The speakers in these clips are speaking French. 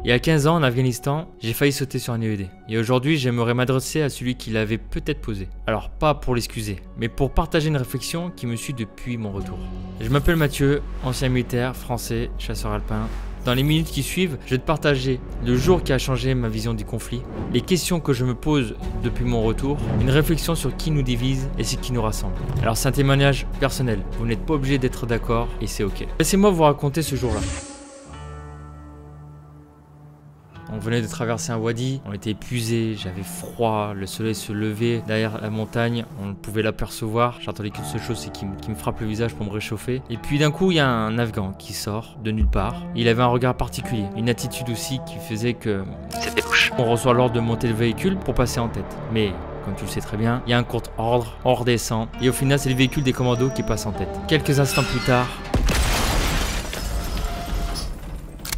Il y a 15 ans en Afghanistan, j'ai failli sauter sur un EED. Et aujourd'hui, j'aimerais m'adresser à celui qui l'avait peut-être posé. Alors pas pour l'excuser, mais pour partager une réflexion qui me suit depuis mon retour. Je m'appelle Mathieu, ancien militaire, français, chasseur alpin. Dans les minutes qui suivent, je vais te partager le jour qui a changé ma vision du conflit, les questions que je me pose depuis mon retour, une réflexion sur qui nous divise et ce qui nous rassemble. Alors c'est un témoignage personnel, vous n'êtes pas obligé d'être d'accord et c'est ok. Laissez-moi vous raconter ce jour-là. On venait de traverser un wadi, on était épuisés, j'avais froid, le soleil se levait derrière la montagne, on pouvait l'apercevoir. J'entendais qu'une seule chose, c'est qu'il me frappe le visage pour me réchauffer. Et puis d'un coup, il y a un Afghan qui sort de nulle part. Il avait un regard particulier, une attitude aussi qui faisait que c'était louche. On reçoit l'ordre de monter le véhicule pour passer en tête. Mais comme tu le sais très bien, il y a un contre-ordre, on redescend. Et au final, c'est le véhicule des commandos qui passe en tête. Quelques instants plus tard,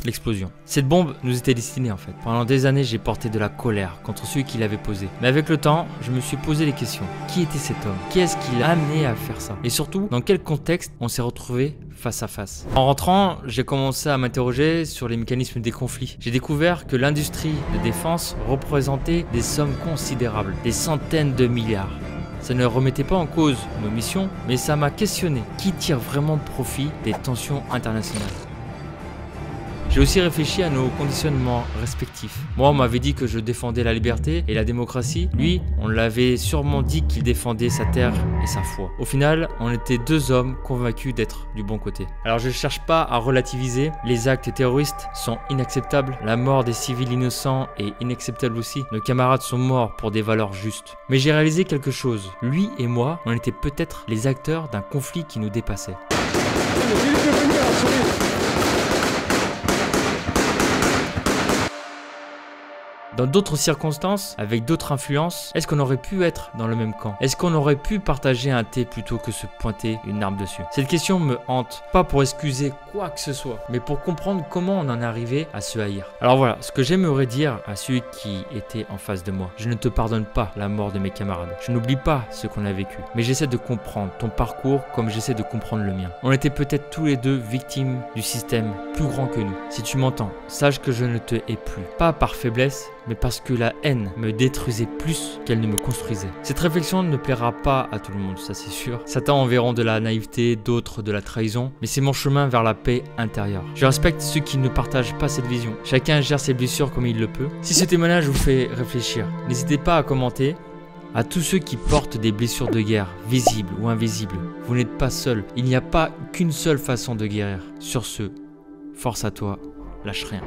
l'explosion. Cette bombe nous était destinée en fait. Pendant des années, j'ai porté de la colère contre celui qui l'avait posée. Mais avec le temps, je me suis posé des questions. Qui était cet homme? Qu'est-ce qui l'a amené à faire ça? Et surtout, dans quel contexte on s'est retrouvé face à face? En rentrant, j'ai commencé à m'interroger sur les mécanismes des conflits. J'ai découvert que l'industrie de défense représentait des sommes considérables, des centaines de milliards. Ça ne remettait pas en cause nos missions, mais ça m'a questionné. Qui tire vraiment profit des tensions internationales? J'ai aussi réfléchi à nos conditionnements respectifs. Moi, on m'avait dit que je défendais la liberté et la démocratie. Lui, on l'avait sûrement dit qu'il défendait sa terre et sa foi. Au final, on était deux hommes convaincus d'être du bon côté. Alors je ne cherche pas à relativiser. Les actes terroristes sont inacceptables. La mort des civils innocents est inacceptable aussi. Nos camarades sont morts pour des valeurs justes. Mais j'ai réalisé quelque chose. Lui et moi, on était peut-être les acteurs d'un conflit qui nous dépassait. Dans d'autres circonstances, avec d'autres influences, est-ce qu'on aurait pu être dans le même camp? Est-ce qu'on aurait pu partager un thé plutôt que se pointer une arme dessus? Cette question me hante, pas pour excuser quoi que ce soit, mais pour comprendre comment on en est arrivé à se haïr. Alors voilà, ce que j'aimerais dire à celui qui était en face de moi. Je ne te pardonne pas la mort de mes camarades. Je n'oublie pas ce qu'on a vécu, mais j'essaie de comprendre ton parcours comme j'essaie de comprendre le mien. On était peut-être tous les deux victimes du système plus grand que nous. Si tu m'entends, sache que je ne te hais plus, pas par faiblesse, mais parce que la haine me détruisait plus qu'elle ne me construisait. Cette réflexion ne plaira pas à tout le monde, ça c'est sûr. Certains en verront de la naïveté, d'autres de la trahison, mais c'est mon chemin vers la paix intérieure. Je respecte ceux qui ne partagent pas cette vision. Chacun gère ses blessures comme il le peut. Si ce témoignage vous fait réfléchir, n'hésitez pas à commenter. À tous ceux qui portent des blessures de guerre, visibles ou invisibles, vous n'êtes pas seuls. Il n'y a pas qu'une seule façon de guérir. Sur ce, force à toi, lâche rien.